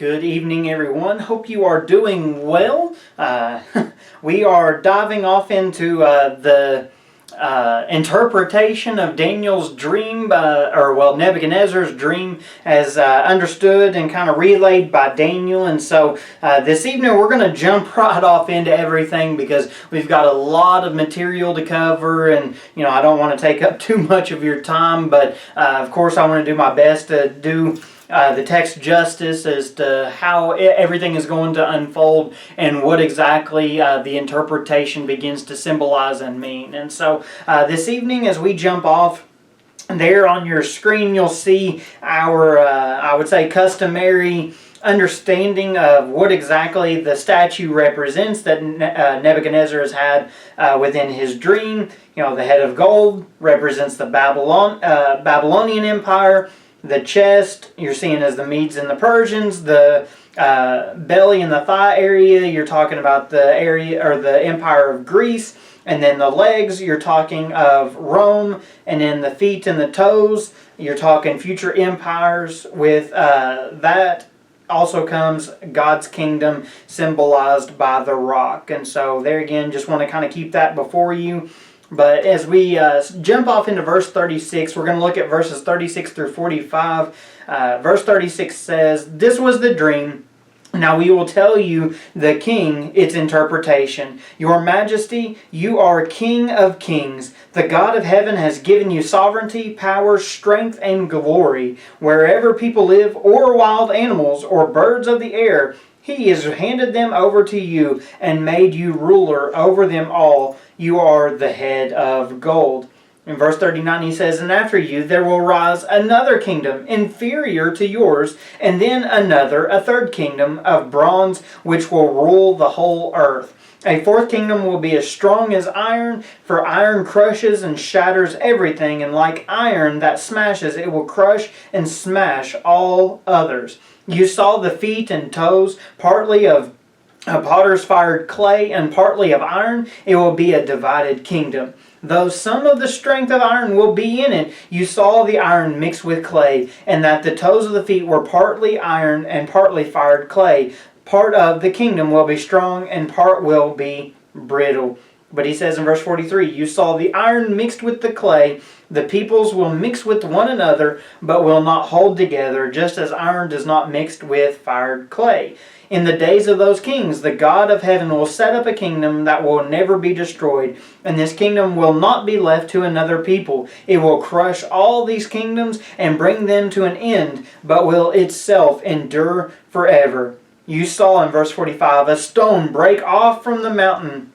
Good evening, everyone. Hope you are doing well. We are diving off into the interpretation of Daniel's dream, Nebuchadnezzar's dream as understood and kind of relayed by Daniel. And so this evening we're going to jump right off into everything because we've got a lot of material to cover, and I don't want to take up too much of your time, but of course I want to do my best to do the text justice as to how everything is going to unfold and what exactly the interpretation begins to symbolize and mean. And so this evening, as we jump off, there on your screen you'll see our, I would say, customary understanding of what exactly the statue represents that Nebuchadnezzar has had within his dream. The head of gold represents the Babylonian Empire. The chest you're seeing as the Medes and the Persians. The belly and the thigh area, you're talking about the area or the Empire of Greece. And then the legs, you're talking of Rome. And then the feet and the toes, you're talking future empires. With that also comes God's kingdom symbolized by the rock. And so there again, just want to kind of keep that before you. But as we jump off into verse 36, we're going to look at verses 36 through 45. Verse 36 says, "This was the dream. Now we will tell you, the king, its interpretation. Your Majesty, you are King of kings. The God of heaven has given you sovereignty, power, strength, and glory. Wherever people live, or wild animals, or birds of the air, He has handed them over to you and made you ruler over them all. You are the head of gold." In verse 39 he says, "And after you there will rise another kingdom inferior to yours, and then another, a third kingdom of bronze, which will rule the whole earth. A fourth kingdom will be as strong as iron, for iron crushes and shatters everything, and like iron that smashes, it will crush and smash all others. You saw the feet and toes, partly of a potter's fired clay and partly of iron. It will be a divided kingdom. Though some of the strength of iron will be in it, you saw the iron mixed with clay, and that the toes of the feet were partly iron and partly fired clay. Part of the kingdom will be strong and part will be brittle." But he says in verse 43, "You saw the iron mixed with the clay. The peoples will mix with one another, but will not hold together, just as iron does not mix with fired clay. In the days of those kings, the God of heaven will set up a kingdom that will never be destroyed, and this kingdom will not be left to another people. It will crush all these kingdoms and bring them to an end, but will itself endure forever. You saw," in verse 45, "a stone break off from the mountain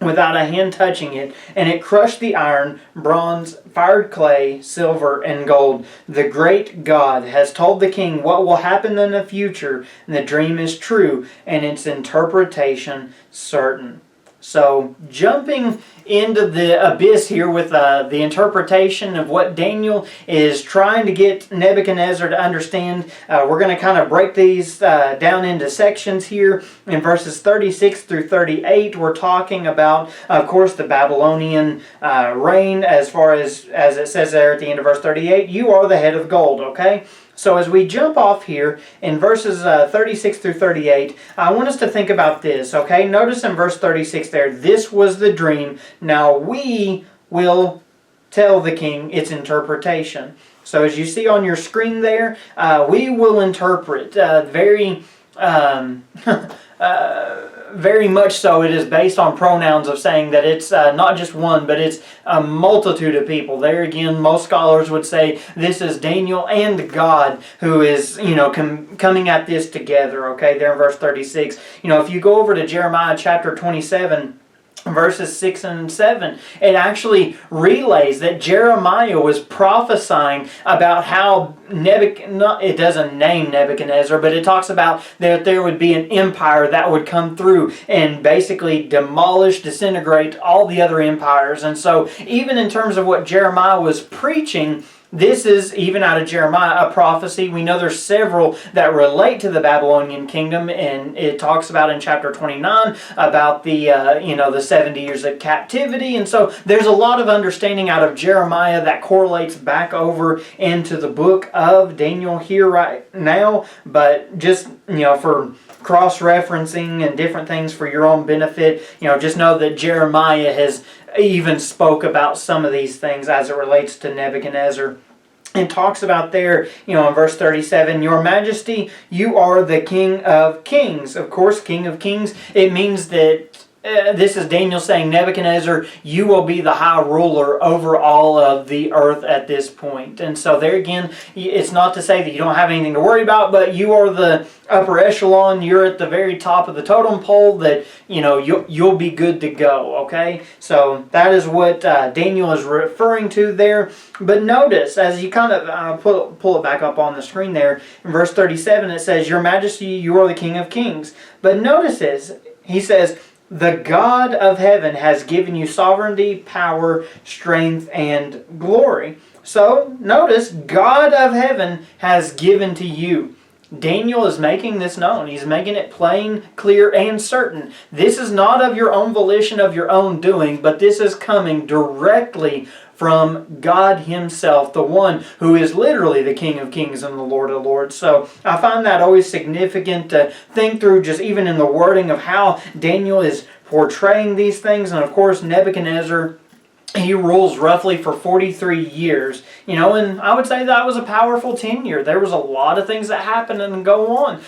without a hand touching it, and it crushed the iron, bronze, fired clay, silver, and gold. The great God has told the king what will happen in the future, and the dream is true, and its interpretation certain." So, jumping into the abyss here with the interpretation of what Daniel is trying to get Nebuchadnezzar to understand, we're going to kind of break these down into sections here. In verses 36 through 38, we're talking about, of course, the Babylonian reign, as far as it says there at the end of verse 38, "You are the head of gold," okay? So as we jump off here in verses 36 through 38, I want us to think about this, okay? Notice in verse 36 there, "This was the dream. Now we will tell the king its interpretation." So as you see on your screen there, we will interpret very much so. It is based on pronouns of saying that it's not just one, but it's a multitude of people. There again, most scholars would say this is Daniel and God who is, coming at this together. Okay, there in verse 36. If you go over to Jeremiah chapter 27, verses 6 and 7, it actually relays that Jeremiah was prophesying about how it doesn't name Nebuchadnezzar, but it talks about that there would be an empire that would come through and basically demolish, disintegrate all the other empires. And so even in terms of what Jeremiah was preaching, this is, even out of Jeremiah, a prophecy. We know there's several that relate to the Babylonian kingdom, and it talks about in chapter 29 about the the 70 years of captivity. And so there's a lot of understanding out of Jeremiah that correlates back over into the book of Daniel here right now. But just, for cross-referencing and different things for your own benefit, just know that Jeremiah has even spoke about some of these things as it relates to Nebuchadnezzar. And talks about there, in verse 37, Your Majesty, you are the King of Kings. Of course, King of Kings, it means that this is Daniel saying, Nebuchadnezzar, you will be the high ruler over all of the earth at this point. And so there again, it's not to say that you don't have anything to worry about, but you are the upper echelon. You're at the very top of the totem pole, that you'll be good to go. Okay, so that is what Daniel is referring to there. But notice, as you kind of pull it back up on the screen there, in verse 37, it says, Your Majesty, you are the King of Kings. But notice this, he says, the God of heaven has given you sovereignty, power, strength, and glory. So, notice, God of heaven has given to you. Daniel is making this known. He's making it plain, clear, and certain. This is not of your own volition, of your own doing, but this is coming directly from God Himself, the one who is literally the King of Kings and the Lord of Lords. So I find that always significant to think through, just even in the wording of how Daniel is portraying these things. And of course, Nebuchadnezzar, he rules roughly for 43 years, and I would say that was a powerful tenure. There was a lot of things that happened and go on.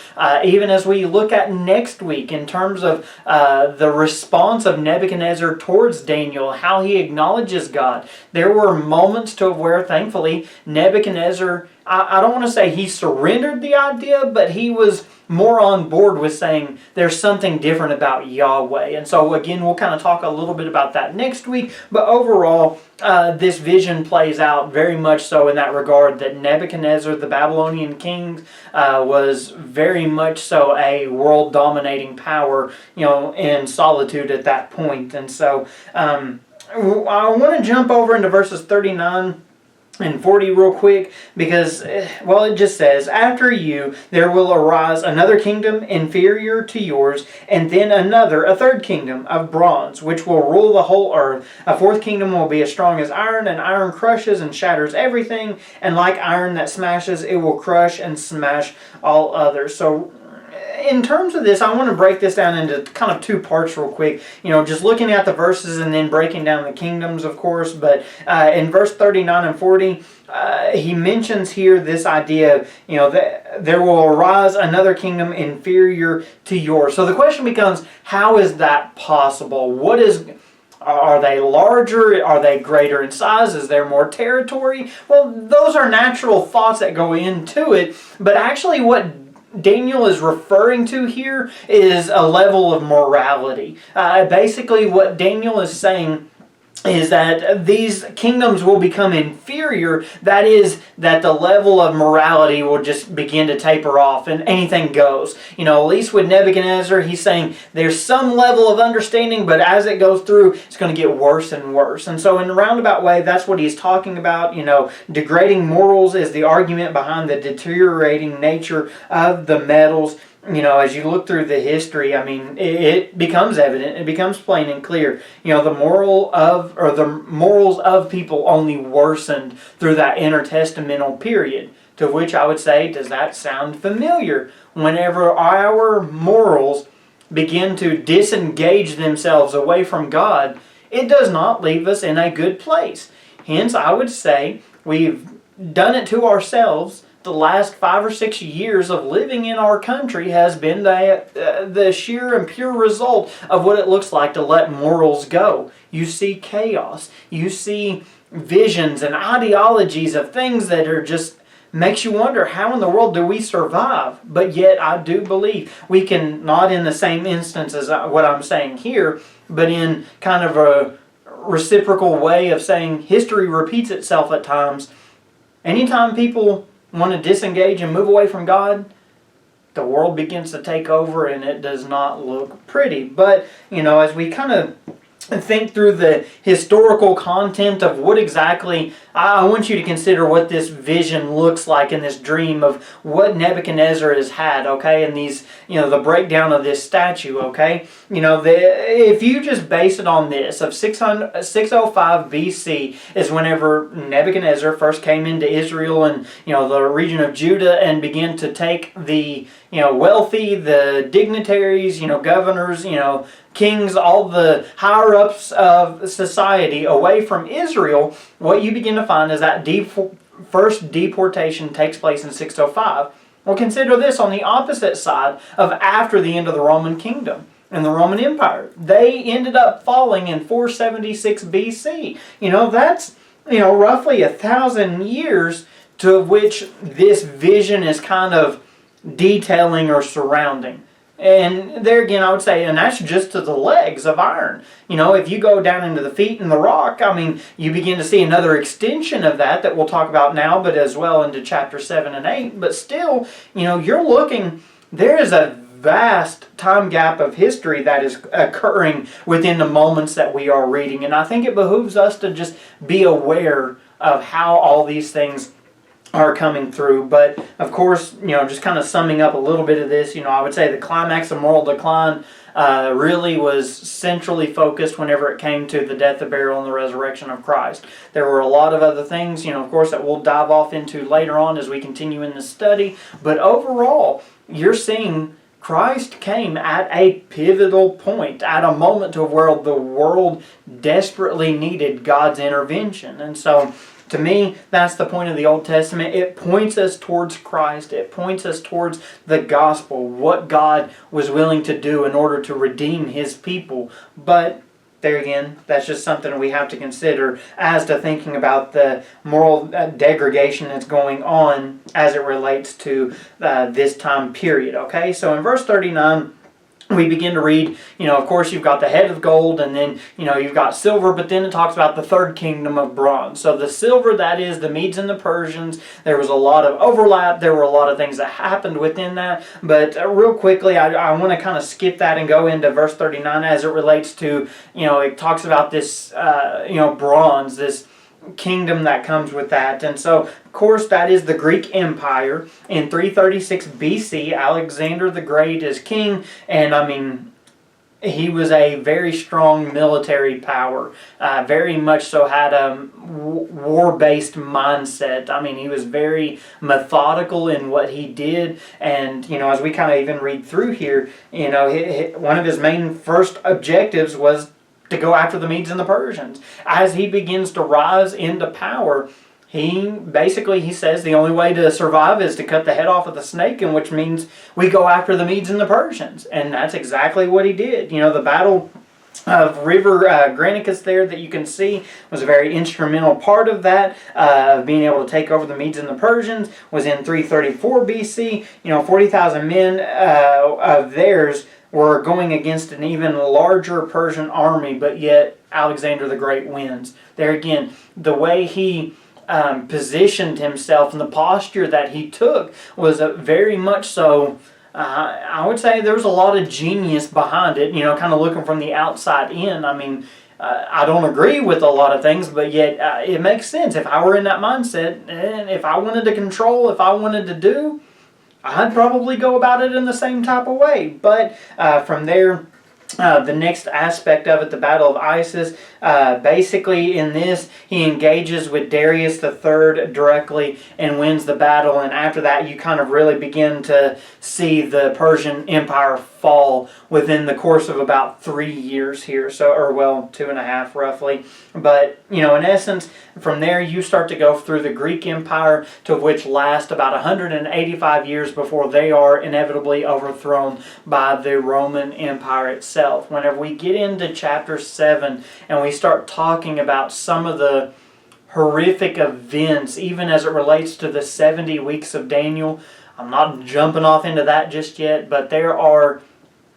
Even as we look at next week in terms of the response of Nebuchadnezzar towards Daniel, how he acknowledges God. There were moments to where, thankfully, Nebuchadnezzar, I don't want to say he surrendered the idea, but he was more on board with saying there's something different about Yahweh. And so again, we'll kind of talk a little bit about that next week. But overall, this vision plays out very much so in that regard, that Nebuchadnezzar, the Babylonian king, was very much so a world-dominating power, in solitude at that point. And so I want to jump over into verses 39 and 40 real quick, because, it just says, After you there will arise another kingdom inferior to yours, and then another, a third kingdom of bronze, which will rule the whole earth. A fourth kingdom will be as strong as iron, and iron crushes and shatters everything, and like iron that smashes, it will crush and smash all others. So in terms of this, I want to break this down into kind of two parts real quick. Just looking at the verses and then breaking down the kingdoms, of course. But in verse 39 and 40, he mentions here this idea of, that there will arise another kingdom inferior to yours. So the question becomes, how is that possible? Are they larger? Are they greater in size? Is there more territory? Well, those are natural thoughts that go into it. But actually what Daniel is referring to here is a level of morality. Basically, what Daniel is saying is that these kingdoms will become inferior. That is, that the level of morality will just begin to taper off and anything goes. At least with Nebuchadnezzar, he's saying there's some level of understanding, but as it goes through, it's going to get worse and worse. And so in a roundabout way, that's what he's talking about. Degrading morals is the argument behind the deteriorating nature of the metals. As you look through the history, it becomes evident, it becomes plain and clear. The morals of people only worsened through that intertestamental period. To which I would say, does that sound familiar? Whenever our morals begin to disengage themselves away from God, it does not leave us in a good place. Hence, I would say we've done it to ourselves. The last 5 or 6 years of living in our country has been the sheer and pure result of what it looks like to let morals go. You see chaos. You see visions and ideologies of things that are just makes you wonder, how in the world do we survive? But yet I do believe we can, not in the same instance as what I'm saying here, but in kind of a reciprocal way of saying history repeats itself at times. Anytime people want to disengage and move away from God, the world begins to take over and it does not look pretty. But, as we kind of think through the historical content of what exactly I want you to consider what this vision looks like in this dream of what Nebuchadnezzar has had, okay, and these, the breakdown of this statue, okay. If you just base it on this, of 605 BC is whenever Nebuchadnezzar first came into Israel and, the region of Judah and began to take the, wealthy, the dignitaries, governors, kings, all the higher-ups of society away from Israel. What you begin to find is that first deportation takes place in 605. Well, consider this on the opposite side of after the end of the Roman kingdom and the Roman Empire. They ended up falling in 476 BC. That's, roughly 1,000 years to which this vision is kind of detailing or surrounding. And there again, I would say, and that's just to the legs of iron. If you go down into the feet and the rock, you begin to see another extension of that we'll talk about now, but as well into chapter 7 and 8. But still, you're looking, there is a vast time gap of history that is occurring within the moments that we are reading. And I think it behooves us to just be aware of how all these things are coming through. But of course, just kind of summing up a little bit of this, I would say the climax of moral decline really was centrally focused whenever it came to the death, the burial, and the resurrection of Christ. There were a lot of other things, of course, that we'll dive off into later on as we continue in the study. But overall, you're seeing Christ came at a pivotal point, at a moment to where the world desperately needed God's intervention. And so, to me, that's the point of the Old Testament. It points us towards Christ. It points us towards the gospel, what God was willing to do in order to redeem His people. But there again, that's just something we have to consider as to thinking about the moral degradation that's going on as it relates to this time period. Okay, so in verse 39, we begin to read, of course, you've got the head of gold, and then, you've got silver, but then it talks about the third kingdom of bronze. So the silver, that is the Medes and the Persians. There was a lot of overlap. There were a lot of things that happened within that. But real quickly, I want to kind of skip that and go into verse 39 as it relates to, it talks about this, bronze, this kingdom that comes with that. And so, of course, that is the Greek Empire. In 336 BC, Alexander the Great is king, and he was a very strong military power. Very much so had a war-based mindset. He was very methodical in what he did, and as we kind of even read through here, one of his main first objectives was to go after the Medes and the Persians. As he begins to rise into power, he says the only way to survive is to cut the head off of the snake, and which means we go after the Medes and the Persians. And that's exactly what he did. The battle of River Granicus there that you can see was a very instrumental part of that, of being able to take over the Medes and the Persians, was in 334 BC. 40,000 men of theirs were going against an even larger Persian army, but yet Alexander the Great wins. There again, the way he positioned himself and the posture that he took was very much so, I would say there was a lot of genius behind it, kind of looking from the outside in. I don't agree with a lot of things, but yet it makes sense. If I were in that mindset, and if I wanted to control, if I wanted to do, I'd probably go about it in the same type of way. But from there, the next aspect of it, the Battle of Issus, basically in this, he engages with Darius III directly and wins the battle. And after that, you kind of really begin to see the Persian Empire fall within the course of about 3 years here. 2.5 roughly. But, in essence, from there you start to go through the Greek Empire, to which lasts about 185 years before they are inevitably overthrown by the Roman Empire itself. Whenever we get into chapter 7 and we start talking about some of the horrific events, even as it relates to the 70 weeks of Daniel, I'm not jumping off into that just yet, but there are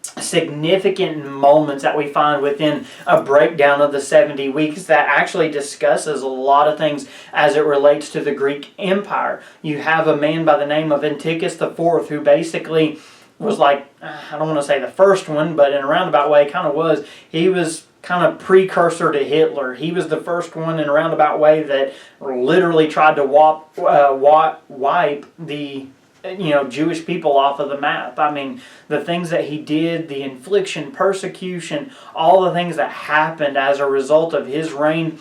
significant moments that we find within a breakdown of the 70 weeks that actually discusses a lot of things as it relates to the Greek Empire. You have a man by the name of Antiochus IV who basically was like, I don't want to say the first one, but in a roundabout way kind of was. He was kind of precursor to Hitler. He was the first one in a roundabout way that literally tried to wipe the Jewish people off of the map. I mean, the things that he did, the infliction, persecution, all the things that happened as a result of his reign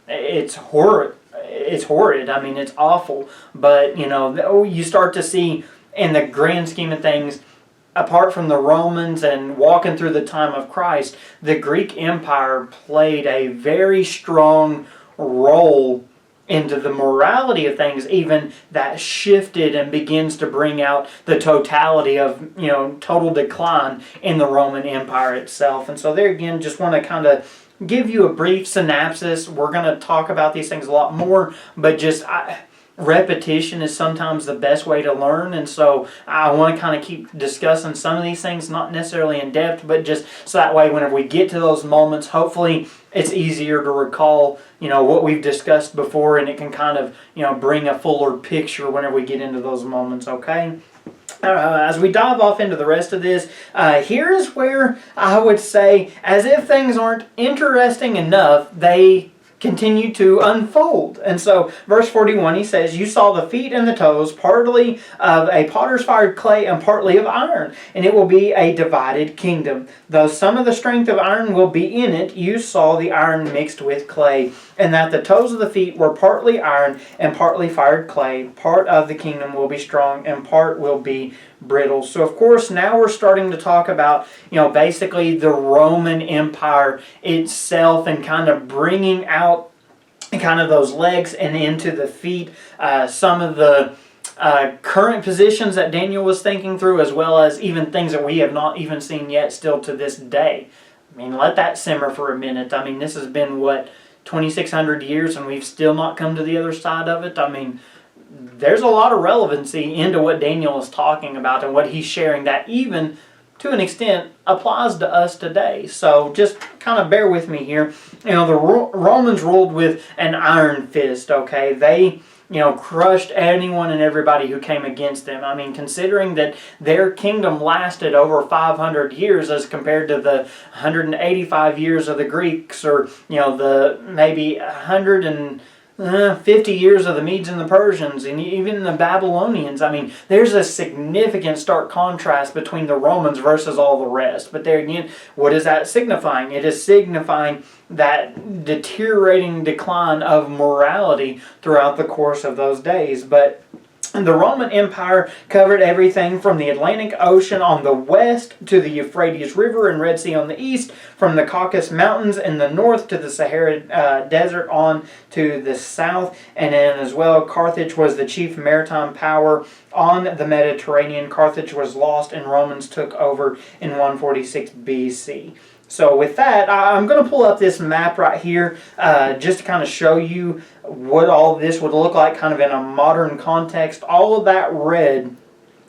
it's horrid. It's horrid. I mean, it's awful. But, you start to see in the grand scheme of things, apart from the Romans and walking through the time of Christ, the Greek Empire played a very strong role into the morality of things, even that shifted and begins to bring out the totality of, total decline in the Roman Empire itself. And so there again, just want to kind of give you a brief synopsis. We're going to talk about these things a lot more, but just repetition is sometimes the best way to learn, and so I want to kind of keep discussing some of these things, not necessarily in depth, but just so that way whenever we get to those moments, hopefully it's easier to recall, what we've discussed before, and it can kind of, bring a fuller picture whenever we get into those moments, okay? As we dive off into the rest of this, here is where I would say, as if things aren't interesting enough, they continue to unfold. And so, verse 41, he says, "You saw the feet and the toes, partly of a potter's fired clay and partly of iron, and it will be a divided kingdom. Though some of the strength of iron will be in it, you saw the iron mixed with clay, and that the toes of the feet were partly iron and partly fired clay. Part of the kingdom will be strong and part will be brittle." So of course now we're starting to talk about, basically the Roman Empire itself, and kind of bringing out kind of those legs and into the feet, some of the current positions that Daniel was thinking through, as well as even things that we have not even seen yet still to this day. I mean, let that simmer for a minute. I mean, this has been, 2,600 years, and we've still not come to the other side of it. I mean, there's a lot of relevancy into what Daniel is talking about and what he's sharing that even, to an extent, applies to us today. So just kind of bear with me here. The Romans ruled with an iron fist, okay? They, crushed anyone and everybody who came against them. I mean, considering that their kingdom lasted over 500 years as compared to the 185 years of the Greeks, or, the maybe 150 years of the Medes and the Persians, and even the Babylonians. I mean, there's a significant stark contrast between the Romans versus all the rest. But there again, what is that signifying? It is signifying that deteriorating decline of morality throughout the course of those days. But the Roman Empire covered everything from the Atlantic Ocean on the west to the Euphrates River and Red Sea on the east, from the Caucasus Mountains in the north to the Sahara Desert on to the south. And then as well, Carthage was the chief maritime power on the Mediterranean. Carthage was lost and Romans took over in 146 BC. So with that, I'm going to pull up this map right here just to kind of show you what all this would look like kind of in a modern context. All of that red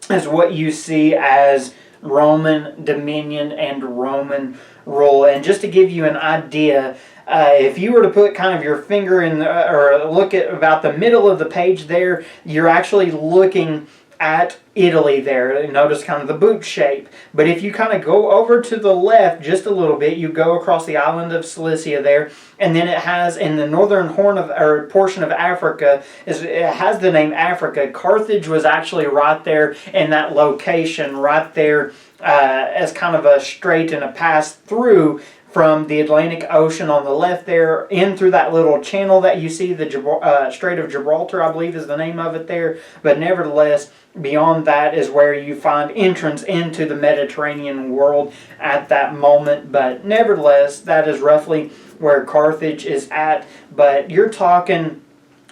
is what you see as Roman dominion and Roman rule. And just to give you an idea, if you were to put kind of your finger in or look at about the middle of the page there, you're actually looking at Italy there. Notice kind of the boot shape. But if you kind of go over to the left just a little bit, you go across the island of Cilicia there, and then it has in the northern portion of Africa, it has the name Africa. Carthage was actually right there in that location, right there as kind of a strait and a pass through from the Atlantic Ocean on the left there, in through that little channel that you see, the Strait of Gibraltar, I believe is the name of it there. But nevertheless, beyond that is where you find entrance into the Mediterranean world at that moment. But nevertheless, that is roughly where Carthage is at. But you're talking,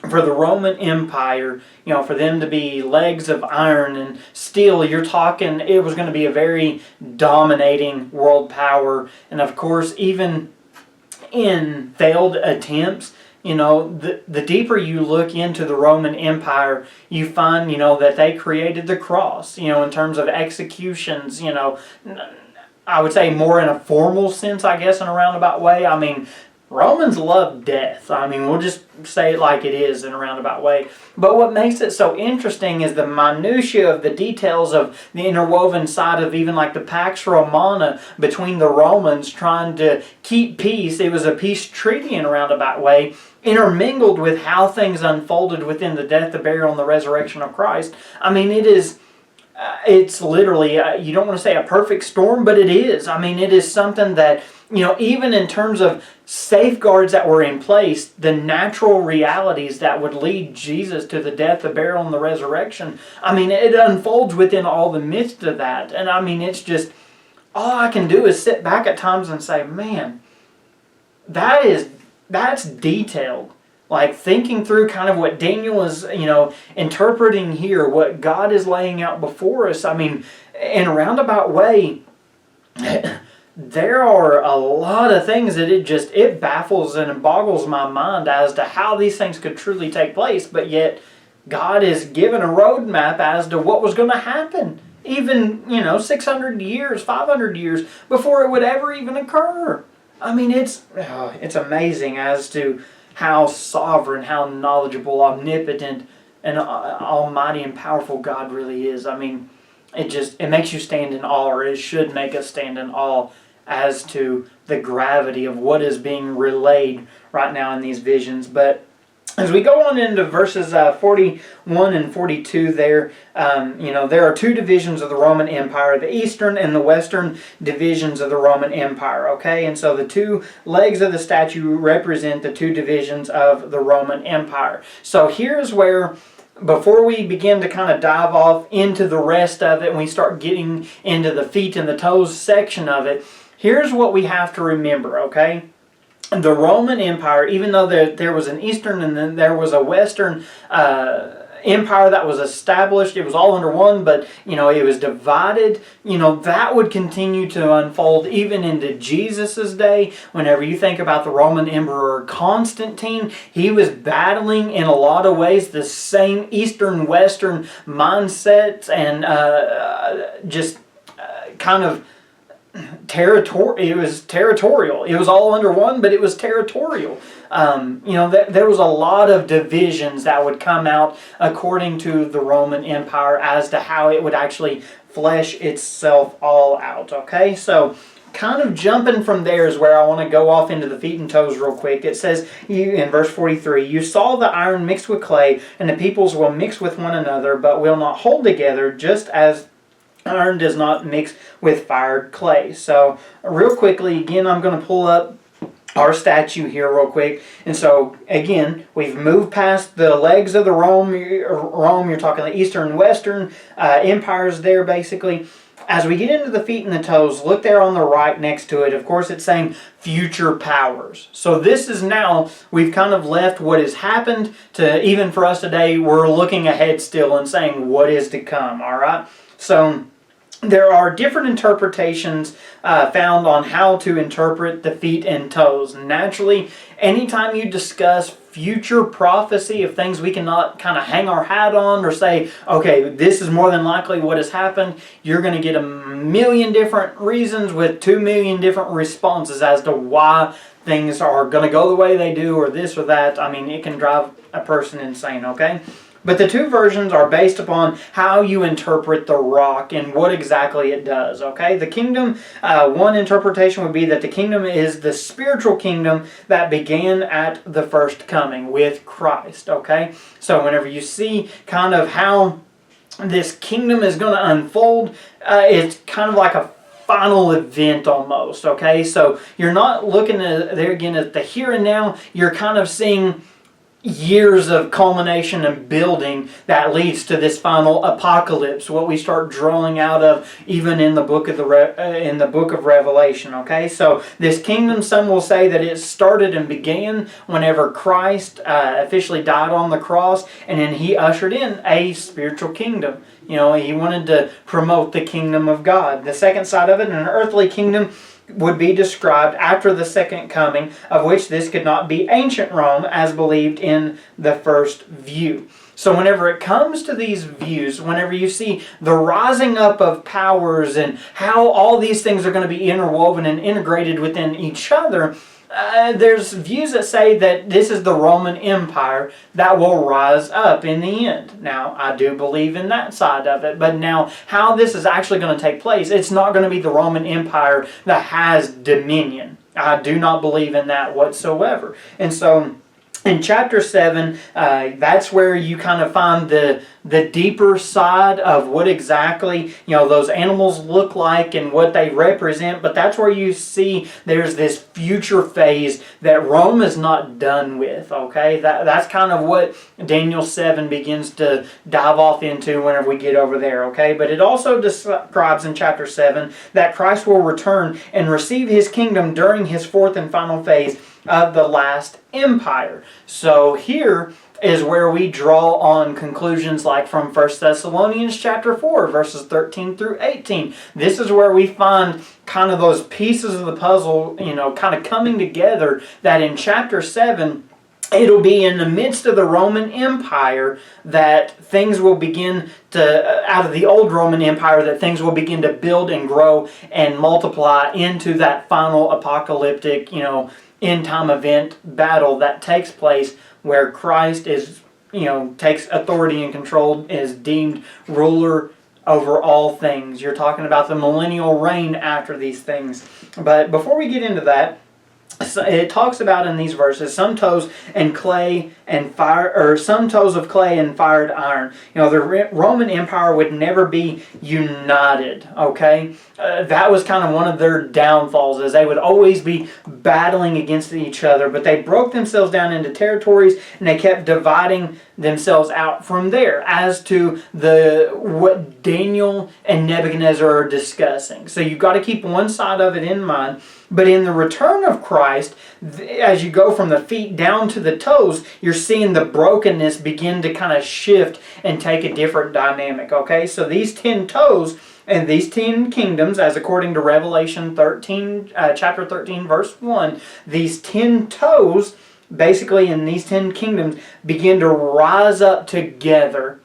for the Roman Empire, for them to be legs of iron and steel, you're talking it was going to be a very dominating world power. And of course, even in failed attempts, the deeper you look into the Roman Empire, you find, that they created the cross, in terms of executions, I would say more in a formal sense, I guess, in a roundabout way. I mean, Romans love death. I mean, we'll just say it like it is in a roundabout way. But what makes it so interesting is the minutiae of the details of the interwoven side of even like the Pax Romana between the Romans trying to keep peace. It was a peace treaty in a roundabout way, intermingled with how things unfolded within the death, the burial, and the resurrection of Christ. I mean, it's literally, you don't want to say a perfect storm, but it is. I mean, it is something that, even in terms of safeguards that were in place, the natural realities that would lead Jesus to the death, the burial, and the resurrection, I mean, it unfolds within all the midst of that. And I mean, it's just, all I can do is sit back at times and say, man, that's detailed. Like thinking through kind of what Daniel is, interpreting here, what God is laying out before us. I mean, in a roundabout way, there are a lot of things that it baffles and boggles my mind as to how these things could truly take place, but yet God is given a roadmap as to what was going to happen, even, 600 years, 500 years before it would ever even occur. I mean, it's amazing as to how sovereign, how knowledgeable, omnipotent, and almighty and powerful God really is. I mean, it makes you stand in awe, or it should make us stand in awe as to the gravity of what is being relayed right now in these visions. But as we go on into verses 41 and 42 there, there are two divisions of the Roman Empire, the eastern and the western divisions of the Roman Empire, okay? And so the two legs of the statue represent the two divisions of the Roman Empire. So here's where, before we begin to kind of dive off into the rest of it and we start getting into the feet and the toes section of it, here's what we have to remember, okay? The Roman Empire, even though there was an eastern and then there was a western empire that was established, it was all under one, but it was divided. That would continue to unfold even into Jesus's day. Whenever you think about the Roman Emperor Constantine, he was battling in a lot of ways the same eastern-western mindsets and kind of it was territorial. It was all under one, but it was territorial. There was a lot of divisions that would come out according to the Roman Empire as to how it would actually flesh itself all out. Okay, so kind of jumping from there is where I want to go off into the feet and toes real quick. It says in verse 43, "You saw the iron mixed with clay, and the peoples will mix with one another, but will not hold together, just as iron does not mix with fired clay." So real quickly, again, I'm going to pull up our statue here real quick. And so again, we've moved past the legs of the Rome, you're talking the eastern and western empires there basically. As we get into the feet and the toes, look there on the right next to it. Of course, it's saying future powers. So this is now, we've kind of left what has happened to, even for us today, we're looking ahead still and saying what is to come, all right? So there are different interpretations found on how to interpret the feet and toes. Naturally, anytime you discuss future prophecy of things we cannot kind of hang our hat on or say, okay, this is more than likely what has happened, you're going to get a million different reasons with 2 million different responses as to why things are going to go the way they do or this or that. I mean, it can drive a person insane, okay? But the two versions are based upon how you interpret the rock and what exactly it does, okay? The kingdom, one interpretation would be that the kingdom is the spiritual kingdom that began at the first coming with Christ, okay? So whenever you see kind of how this kingdom is going to unfold, it's kind of like a final event almost, okay? So you're not looking at, there again, at the here and now. You're kind of seeing years of culmination and building that leads to this final apocalypse, what we start drawing out of even in the book of Revelation. Okay, so this kingdom, some will say that it started and began whenever Christ officially died on the cross, and then he ushered in a spiritual kingdom. He wanted to promote the kingdom of God. The second side of it, an earthly kingdom, would be described after the second coming, of which this could not be ancient Rome as believed in the first view. So whenever it comes to these views, whenever you see the rising up of powers and how all these things are going to be interwoven and integrated within each other, there's views that say that this is the Roman Empire that will rise up in the end. Now, I do believe in that side of it, but now how this is actually going to take place, it's not going to be the Roman Empire that has dominion. I do not believe in that whatsoever. And so in chapter 7, that's where you kind of find the deeper side of what exactly, those animals look like and what they represent. But that's where you see there's this future phase that Rome is not done with, okay? That's kind of what Daniel 7 begins to dive off into whenever we get over there, okay? But it also describes in chapter 7 that Christ will return and receive his kingdom during his fourth and final phase of the last empire. So here is where we draw on conclusions like from 1 Thessalonians chapter 4, verses 13 through 18. This is where we find kind of those pieces of the puzzle, kind of coming together, that in chapter 7, it'll be in the midst of the Roman Empire that things will begin to, out of the old Roman Empire, that things will begin to build and grow and multiply into that final apocalyptic, end-time event battle that takes place where Christ is, takes authority and control, is deemed ruler over all things. You're talking about the millennial reign after these things. But before we get into that, so it talks about in these verses some toes and clay and fire, or some toes of clay and fired iron. The Roman Empire would never be united. Okay, that was kind of one of their downfalls, is they would always be battling against each other. But they broke themselves down into territories, and they kept dividing themselves out from there as to what Daniel and Nebuchadnezzar are discussing. So you've got to keep one side of it in mind. But in the return of Christ, as you go from the feet down to the toes, you're seeing the brokenness begin to kind of shift and take a different dynamic. Okay, so these 10 toes and these 10 kingdoms, as according to Revelation 13, chapter 13, verse 1, these 10 toes, basically in these 10 kingdoms, begin to rise up together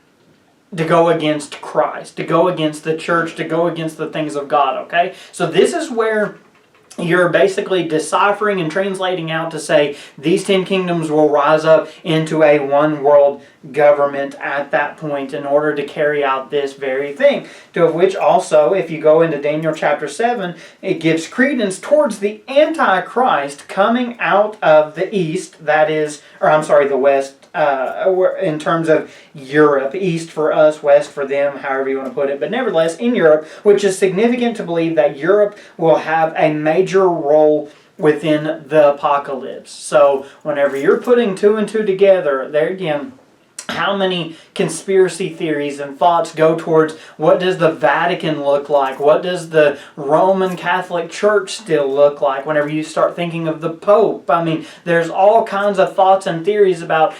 to go against Christ, to go against the church, to go against the things of God. Okay, so this is where you're basically deciphering and translating out to say these 10 kingdoms will rise up into a one world government at that point in order to carry out this very thing. To which also, if you go into Daniel chapter 7, it gives credence towards the Antichrist coming out of the east, the west, in terms of Europe, east for us, west for them, however you want to put it. But nevertheless, in Europe, which is significant to believe that Europe will have a major role within the apocalypse. So whenever you're putting 2 and 2 together, there again, how many conspiracy theories and thoughts go towards what does the Vatican look like? What does the Roman Catholic Church still look like whenever you start thinking of the Pope? I mean, there's all kinds of thoughts and theories about,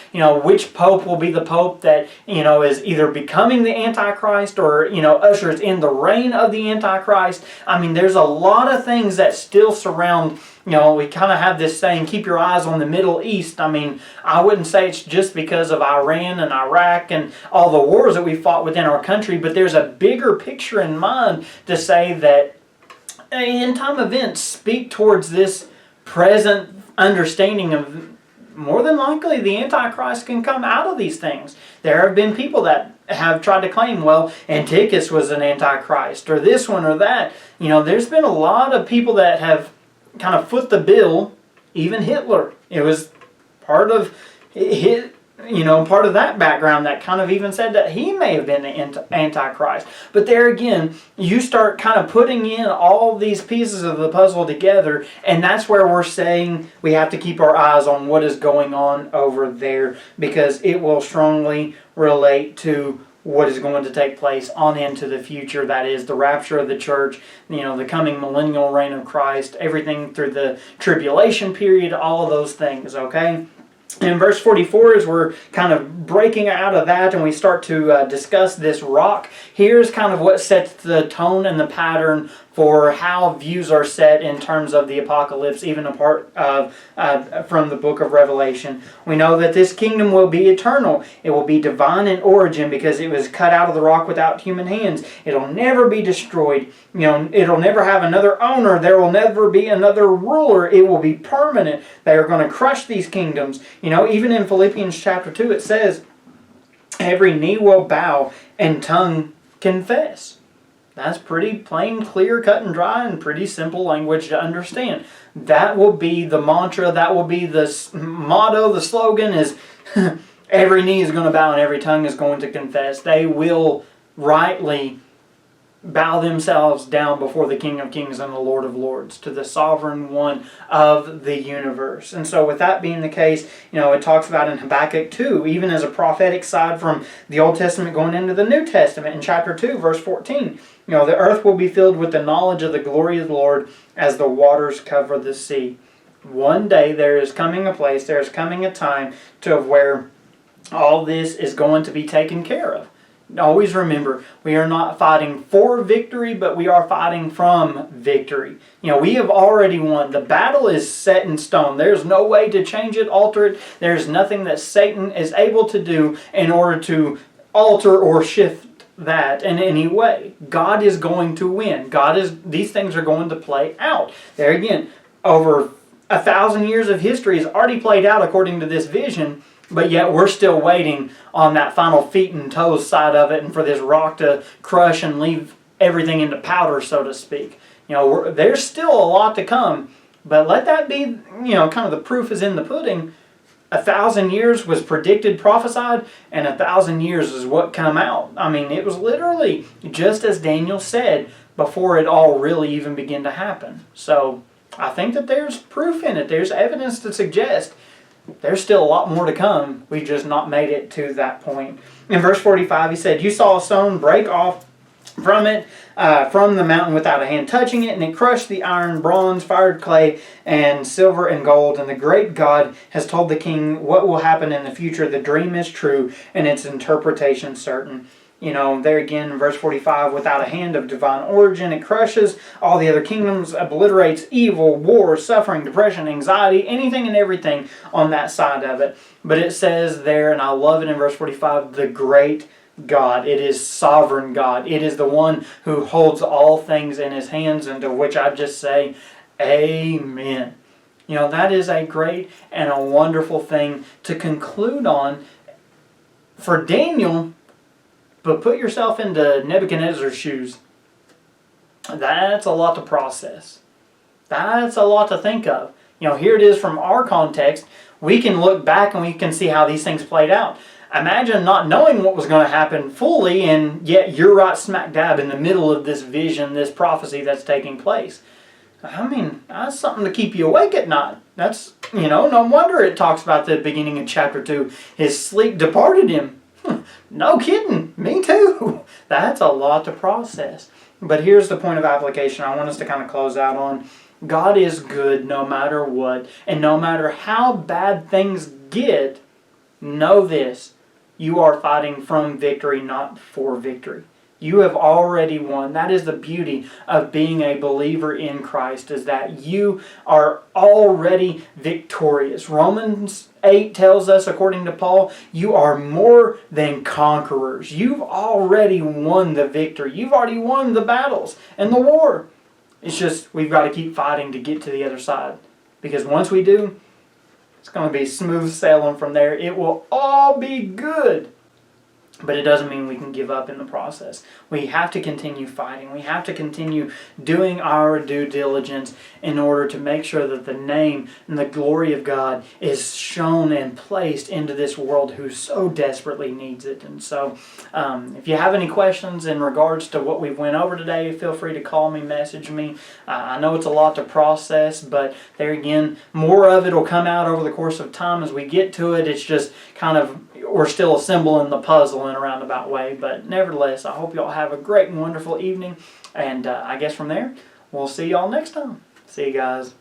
which Pope will be the Pope that, is either becoming the Antichrist or, ushers in the reign of the Antichrist. I mean, there's a lot of things that still surround. We kind of have this saying, keep your eyes on the Middle East. I mean, I wouldn't say it's just because of Iran and Iraq and all the wars that we fought within our country, but there's a bigger picture in mind to say that end-time events speak towards this present understanding of more than likely the Antichrist can come out of these things. There have been people that have tried to claim, well, Antiochus was an Antichrist, or this one or that. There's been a lot of people that have kind of foot the bill. Even Hitler, it was part of part of that background that kind of even said that he may have been the Antichrist. But there again, you start kind of putting in all these pieces of the puzzle together, and that's where we're saying we have to keep our eyes on what is going on over there, because it will strongly relate to what is going to take place on into the future. That is the rapture of the church, the coming millennial reign of Christ, everything through the tribulation period, all of those things, okay? In verse 44, as we're kind of breaking out of that and we start to discuss this rock, here's kind of what sets the tone and the pattern for how views are set in terms of the apocalypse, even apart from the book of Revelation. We know that this kingdom will be eternal. It will be divine in origin because it was cut out of the rock without human hands. It'll never be destroyed. It'll never have another owner. There will never be another ruler. It will be permanent. They are going to crush these kingdoms. Even in Philippians chapter 2, it says, every knee will bow and tongue confess. That's pretty plain, clear, cut and dry, and pretty simple language to understand. That will be the mantra, that will be the motto, the slogan is every knee is going to bow and every tongue is going to confess. They will rightly bow themselves down before the King of Kings and the Lord of Lords, to the sovereign one of the universe. And so with that being the case, it talks about in Habakkuk 2, even as a prophetic side from the Old Testament going into the New Testament, in chapter 2, verse 14, the earth will be filled with the knowledge of the glory of the Lord as the waters cover the sea. One day there is coming a place, there is coming a time to where all this is going to be taken care of. Always remember, we are not fighting for victory, but we are fighting from victory. We have already won. The battle is set in stone. There's no way to change it, alter it. There's nothing that Satan is able to do in order to alter or shift that in any way. God is going to win. These things are going to play out. There again, over 1,000 years of history is already played out according to this vision. But yet we're still waiting on that final feet and toes side of it and for this rock to crush and leave everything into powder, so to speak. There's still a lot to come. But let that be, kind of the proof is in the pudding. 1,000 years was predicted, prophesied, and 1,000 years is what come out. It was literally just as Daniel said before it all really even began to happen. So I think that there's proof in it. There's evidence to suggest there's still a lot more to come. We've just not made it to that point. In verse 45, he said, you saw a stone break off from it, from the mountain without a hand touching it, and it crushed the iron, bronze, fired clay, and silver and gold. And the great God has told the king what will happen in the future. The dream is true, and its interpretation certain. There again in verse 45, without a hand of divine origin, it crushes all the other kingdoms, obliterates evil, war, suffering, depression, anxiety, anything and everything on that side of it. But it says there, and I love it in verse 45, the great God. It is sovereign God. It is the one who holds all things in his hands, and to which I just say, amen. That is a great and a wonderful thing to conclude on for Daniel. But put yourself into Nebuchadnezzar's shoes. That's a lot to process. That's a lot to think of. Here it is from our context. We can look back and we can see how these things played out. Imagine not knowing what was going to happen fully, and yet you're right smack dab in the middle of this vision, this prophecy that's taking place. That's something to keep you awake at night. That's, no wonder it talks about the beginning of chapter 2. His sleep departed him. No kidding. Me too. That's a lot to process. But here's the point of application I want us to kind of close out on. God is good no matter what. And no matter how bad things get, know this. You are fighting from victory, not for victory. You have already won. That is the beauty of being a believer in Christ, is that you are already victorious. Romans 8 tells us, according to Paul, you are more than conquerors. You've already won the victory. You've already won the battles and the war. It's just we've got to keep fighting to get to the other side. Because once we do, it's going to be smooth sailing from there. It will all be good. But it doesn't mean we can give up in the process. We have to continue fighting. We have to continue doing our due diligence in order to make sure that the name and the glory of God is shown and placed into this world who so desperately needs it. And so if you have any questions in regards to what we've went over today, feel free to call me, message me. I know it's a lot to process, but there again, more of it will come out over the course of time as we get to it. It's just kind of, we're still assembling the puzzle in a roundabout way. But nevertheless, I hope you all have a great and wonderful evening. And I guess from there, we'll see y'all next time. See you guys.